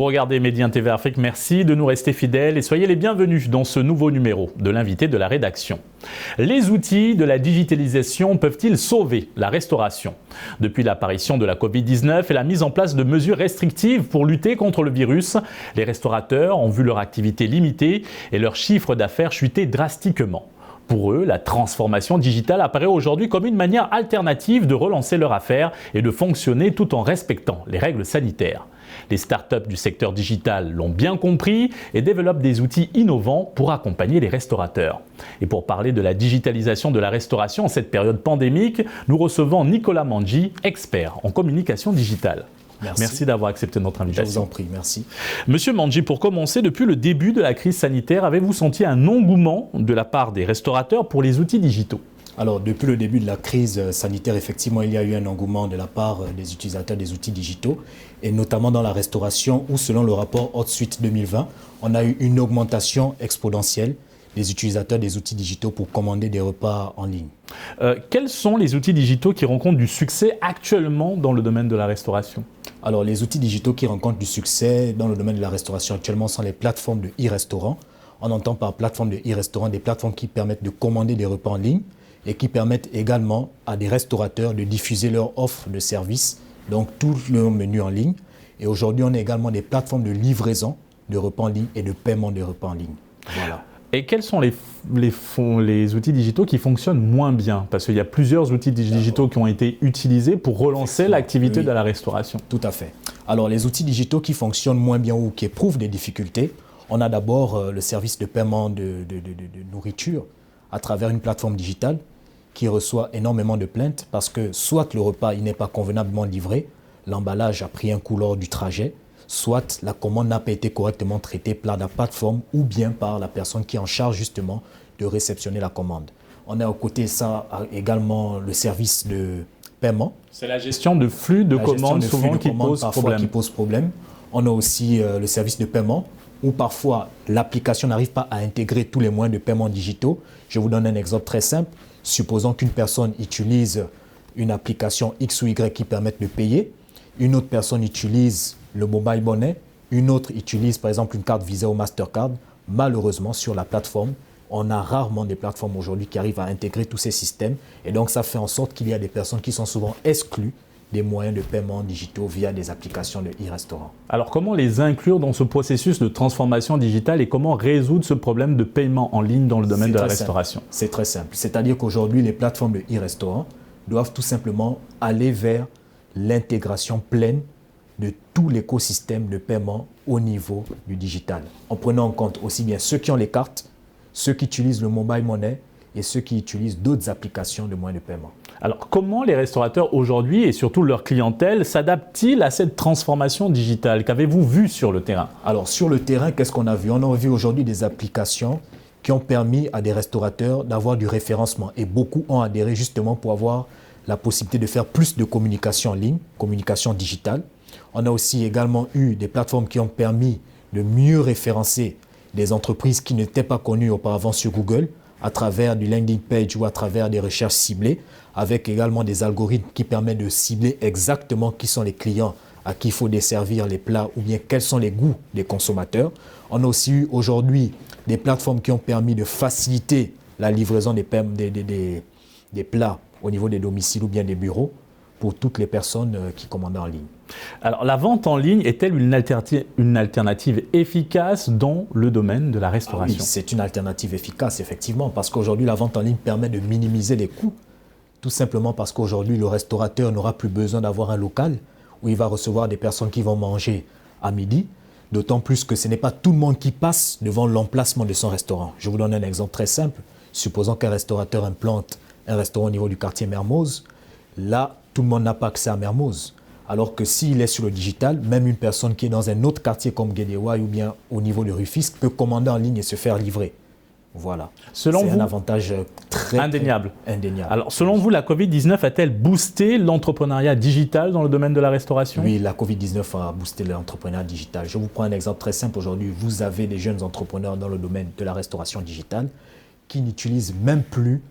Vous regardez Medi 1 TV Afrique, merci de nous rester fidèles et soyez les bienvenus dans ce nouveau numéro de l'invité de la rédaction. Les outils de la digitalisation peuvent-ils sauver la restauration? Depuis l'apparition de la Covid-19 et la mise en place de mesures restrictives pour lutter contre le virus, les restaurateurs ont vu leur activité limitée et leur chiffre d'affaires chuter drastiquement. Pour eux, la transformation digitale apparaît aujourd'hui comme une manière alternative de relancer leur affaire et de fonctionner tout en respectant les règles sanitaires. Les startups du secteur digital l'ont bien compris et développent des outils innovants pour accompagner les restaurateurs. Et pour parler de la digitalisation de la restauration en cette période pandémique, nous recevons Nicolas Mandji, expert en communication digitale. Merci d'avoir accepté notre invitation. Je vous en prie, merci. Monsieur Mandji, pour commencer, depuis le début de la crise sanitaire, avez-vous senti un engouement de la part des restaurateurs pour les outils digitaux? Alors, depuis le début de la crise sanitaire, effectivement, il y a eu un engouement de la part des utilisateurs des outils digitaux, et notamment dans la restauration, où selon le rapport HotSuite 2020, on a eu une augmentation exponentielle des utilisateurs des outils digitaux pour commander des repas en ligne. Quels sont les outils digitaux qui rencontrent du succès actuellement dans le domaine de la restauration? Alors, les outils digitaux qui rencontrent du succès dans le domaine de la restauration actuellement sont les plateformes de e-restaurant. On entend par plateforme de e-restaurant des plateformes qui permettent de commander des repas en ligne et qui permettent également à des restaurateurs de diffuser leur offre de service, donc tout leur menu en ligne. Et aujourd'hui, on a également des plateformes de livraison de repas en ligne et de paiement de repas en ligne. Voilà. Et quels sont les outils digitaux qui fonctionnent moins bien? Parce qu'il y a plusieurs outils digitaux qui ont été utilisés pour relancer l'activité de la restauration. Tout à fait. Alors, les outils digitaux qui fonctionnent moins bien ou qui éprouvent des difficultés, on a d'abord le service de paiement de nourriture à travers une plateforme digitale qui reçoit énormément de plaintes parce que soit le repas n'est pas convenablement livré, l'emballage a pris un coup lors du trajet, soit la commande n'a pas été correctement traitée par la plateforme ou bien par la personne qui est en charge justement de réceptionner la commande. On a à côté ça également le service de paiement. C'est la gestion de flux de commandes souvent qui pose problème. On a aussi le service de paiement où parfois l'application n'arrive pas à intégrer tous les moyens de paiement digitaux. Je vous donne un exemple très simple. Supposons qu'une personne utilise une application X ou Y qui permette de payer, une autre personne utilise le mobile money, une autre utilise par exemple une carte Visa ou Mastercard. Malheureusement, sur la plateforme, on a rarement des plateformes aujourd'hui qui arrivent à intégrer tous ces systèmes. Et donc, ça fait en sorte qu'il y a des personnes qui sont souvent exclues des moyens de paiement digitaux via des applications de e-restaurant. Alors, comment les inclure dans ce processus de transformation digitale et comment résoudre ce problème de paiement en ligne dans le domaine de la restauration? C'est très simple. C'est-à-dire qu'aujourd'hui, les plateformes de e-restaurant doivent tout simplement aller vers l'intégration pleine de tout l'écosystème de paiement au niveau du digital, en prenant en compte aussi bien ceux qui ont les cartes, ceux qui utilisent le mobile money et ceux qui utilisent d'autres applications de moyens de paiement. Alors, comment les restaurateurs aujourd'hui et surtout leur clientèle s'adaptent-ils à cette transformation digitale? Qu'avez-vous vu sur le terrain? Alors, sur le terrain, qu'est-ce qu'on a vu? On a vu aujourd'hui des applications qui ont permis à des restaurateurs d'avoir du référencement et beaucoup ont adhéré justement pour avoir la possibilité de faire plus de communication en ligne, communication digitale. On a aussi également eu des plateformes qui ont permis de mieux référencer des entreprises qui n'étaient pas connues auparavant sur Google à travers du landing page ou à travers des recherches ciblées, avec également des algorithmes qui permettent de cibler exactement qui sont les clients à qui il faut desservir les plats ou bien quels sont les goûts des consommateurs. On a aussi eu aujourd'hui des plateformes qui ont permis de faciliter la livraison des plats au niveau des domiciles ou bien des bureaux pour toutes les personnes qui commandent en ligne. Alors, la vente en ligne est-elle une alternative efficace dans le domaine de la restauration? Oui, c'est une alternative efficace, effectivement, parce qu'aujourd'hui, la vente en ligne permet de minimiser les coûts. Tout simplement parce qu'aujourd'hui, le restaurateur n'aura plus besoin d'avoir un local où il va recevoir des personnes qui vont manger à midi, d'autant plus que ce n'est pas tout le monde qui passe devant l'emplacement de son restaurant. Je vous donne un exemple très simple. Supposons qu'un restaurateur implante un restaurant au niveau du quartier Mermoz. Là, tout le monde n'a pas accès à Mermoz. Alors que s'il est sur le digital, même une personne qui est dans un autre quartier comme Guédiawaye ou bien au niveau de Rufisque peut commander en ligne et se faire livrer. Voilà. C'est un avantage très indéniable. Indéniable. Alors, selon vous, la Covid-19 a-t-elle boosté l'entrepreneuriat digital dans le domaine de la restauration? Oui, la Covid-19 a boosté l'entrepreneuriat digital. Je vous prends un exemple très simple. Aujourd'hui, vous avez des jeunes entrepreneurs dans le domaine de la restauration digitale qui n'utilisent même plus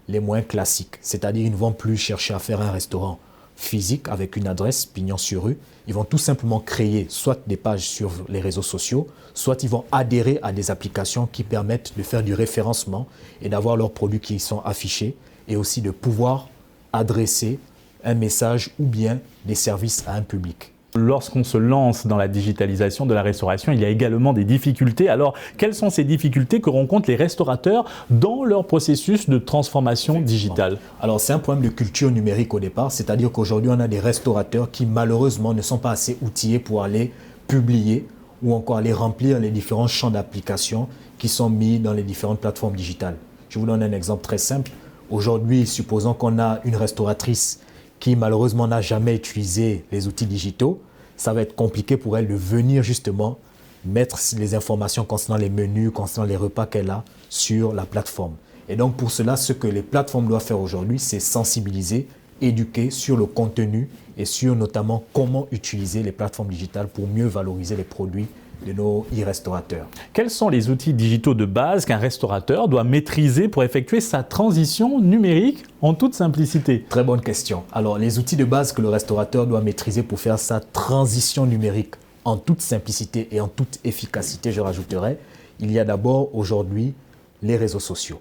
les moyens classiques. C'est-à-dire qu'ils ne vont plus chercher à faire un restaurant physique avec une adresse pignon sur rue. Ils vont tout simplement créer soit des pages sur les réseaux sociaux, soit ils vont adhérer à des applications qui permettent de faire du référencement et d'avoir leurs produits qui sont affichés et aussi de pouvoir adresser un message ou bien des services à un public. Lorsqu'on se lance dans la digitalisation de la restauration, il y a également des difficultés. Alors, quelles sont ces difficultés que rencontrent les restaurateurs dans leur processus de transformation digitale? Alors, c'est un problème de culture numérique au départ, c'est-à-dire qu'aujourd'hui, on a des restaurateurs qui malheureusement ne sont pas assez outillés pour aller publier ou encore aller remplir les différents champs d'application qui sont mis dans les différentes plateformes digitales. Je vous donne un exemple très simple. Aujourd'hui, supposons qu'on a une restauratrice qui malheureusement n'a jamais utilisé les outils digitaux, ça va être compliqué pour elle de venir justement mettre les informations concernant les menus, concernant les repas qu'elle a sur la plateforme. Et donc pour cela, ce que les plateformes doivent faire aujourd'hui, c'est sensibiliser, éduquer sur le contenu et sur notamment comment utiliser les plateformes digitales pour mieux valoriser les produits de nos e-restaurateurs. Quels sont les outils digitaux de base qu'un restaurateur doit maîtriser pour effectuer sa transition numérique en toute simplicité? Très bonne question. Alors, les outils de base que le restaurateur doit maîtriser pour faire sa transition numérique en toute simplicité et en toute efficacité, je rajouterais, il y a d'abord aujourd'hui les réseaux sociaux.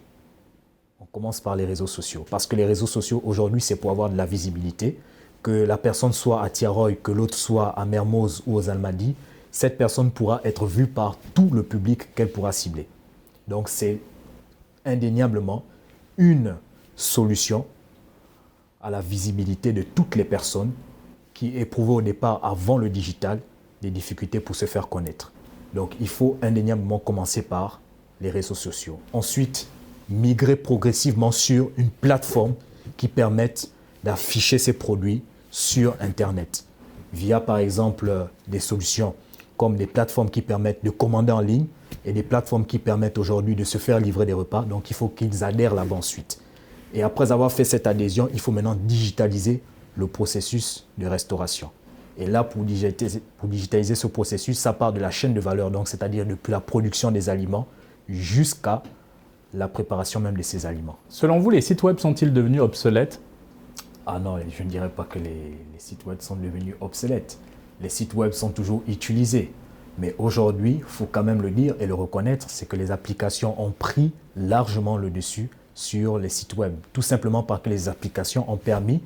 On commence par les réseaux sociaux parce que les réseaux sociaux aujourd'hui, c'est pour avoir de la visibilité, que la personne soit à Tiaroy, que l'autre soit à Mermoz ou aux Almadies, cette personne pourra être vue par tout le public qu'elle pourra cibler. Donc c'est indéniablement une solution à la visibilité de toutes les personnes qui éprouvaient au départ, avant le digital, des difficultés pour se faire connaître. Donc il faut indéniablement commencer par les réseaux sociaux. Ensuite, migrer progressivement sur une plateforme qui permette d'afficher ses produits sur Internet, via par exemple des solutions comme des plateformes qui permettent de commander en ligne et des plateformes qui permettent aujourd'hui de se faire livrer des repas. Donc, il faut qu'ils adhèrent là-bas ensuite. Et après avoir fait cette adhésion, il faut maintenant digitaliser le processus de restauration. Et là, pour digitaliser ce processus, ça part de la chaîne de valeur, donc c'est-à-dire depuis la production des aliments jusqu'à la préparation même de ces aliments. Selon vous, les sites web sont-ils devenus obsolètes? Ah non, je ne dirais pas que les sites web sont devenus obsolètes. Les sites web sont toujours utilisés. Mais aujourd'hui, il faut quand même le dire et le reconnaître, c'est que les applications ont pris largement le dessus sur les sites web. Tout simplement parce que les applications ont permis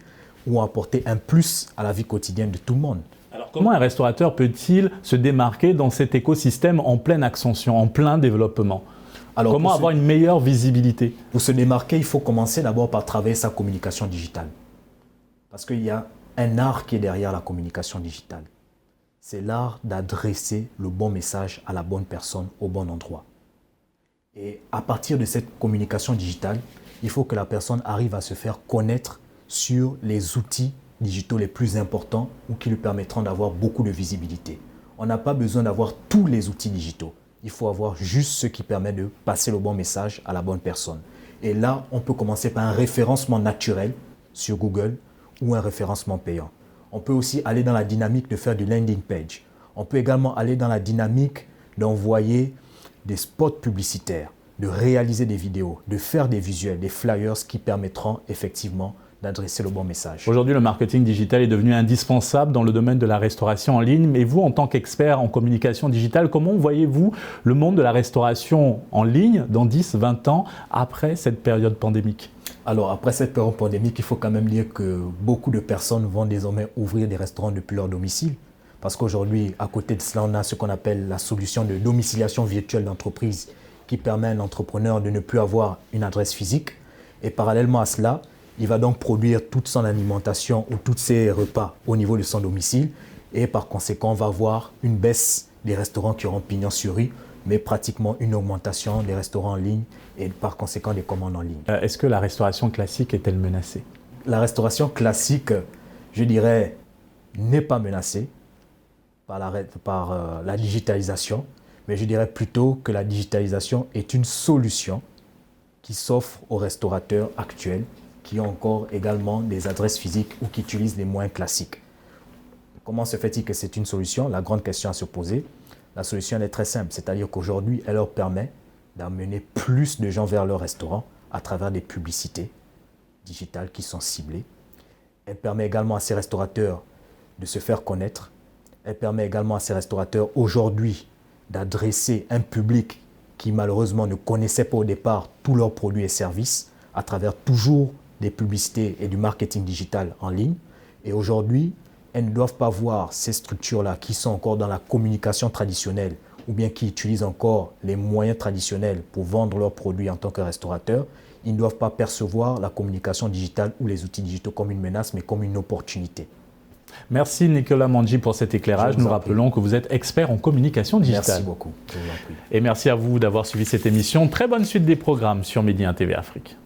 ou ont apporté un plus à la vie quotidienne de tout le monde. Alors comment un restaurateur peut-il se démarquer dans cet écosystème en pleine ascension, en plein développement? Alors, comment avoir une meilleure visibilité? Pour se démarquer, il faut commencer d'abord par travailler sa communication digitale. Parce qu'il y a un art qui est derrière la communication digitale. C'est l'art d'adresser le bon message à la bonne personne au bon endroit. Et à partir de cette communication digitale, il faut que la personne arrive à se faire connaître sur les outils digitaux les plus importants ou qui lui permettront d'avoir beaucoup de visibilité. On n'a pas besoin d'avoir tous les outils digitaux. Il faut avoir juste ce qui permet de passer le bon message à la bonne personne. Et là, on peut commencer par un référencement naturel sur Google ou un référencement payant. On peut aussi aller dans la dynamique de faire du landing page. On peut également aller dans la dynamique d'envoyer des spots publicitaires, de réaliser des vidéos, de faire des visuels, des flyers qui permettront effectivement d'adresser le bon message. Aujourd'hui, le marketing digital est devenu indispensable dans le domaine de la restauration en ligne. Mais vous, en tant qu'expert en communication digitale, comment voyez-vous le monde de la restauration en ligne dans 10, 20 ans après cette période pandémique? Alors, après cette période pandémique, il faut quand même dire que beaucoup de personnes vont désormais ouvrir des restaurants depuis leur domicile. Parce qu'aujourd'hui, à côté de cela, on a ce qu'on appelle la solution de domiciliation virtuelle d'entreprise qui permet à l'entrepreneur de ne plus avoir une adresse physique. Et parallèlement à cela, il va donc produire toute son alimentation ou tous ses repas au niveau de son domicile. Et par conséquent, on va avoir une baisse des restaurants qui auront pignon sur rue, mais pratiquement une augmentation des restaurants en ligne et par conséquent des commandes en ligne. Est-ce que la restauration classique est-elle menacée? La restauration classique, je dirais, n'est pas menacée par la digitalisation, mais je dirais plutôt que la digitalisation est une solution qui s'offre aux restaurateurs actuels qui ont encore également des adresses physiques ou qui utilisent les moyens classiques. Comment se fait-il que c'est une solution? La grande question à se poser. La solution elle est très simple, c'est-à-dire qu'aujourd'hui, elle leur permet d'amener plus de gens vers leur restaurant à travers des publicités digitales qui sont ciblées. Elle permet également à ces restaurateurs de se faire connaître. Elle permet également à ces restaurateurs aujourd'hui d'adresser un public qui malheureusement ne connaissait pas au départ tous leurs produits et services à travers toujours des publicités et du marketing digital en ligne. Et aujourd'hui, elles ne doivent pas voir ces structures-là qui sont encore dans la communication traditionnelle ou bien qui utilisent encore les moyens traditionnels pour vendre leurs produits en tant que restaurateurs. Ils ne doivent pas percevoir la communication digitale ou les outils digitaux comme une menace, mais comme une opportunité. Merci Nicolas Mandji pour cet éclairage. Nous rappelons que vous êtes expert en communication digitale. Merci beaucoup. Je vous en prie. Et merci à vous d'avoir suivi cette émission. Très bonne suite des programmes sur Midi 1 TV Afrique.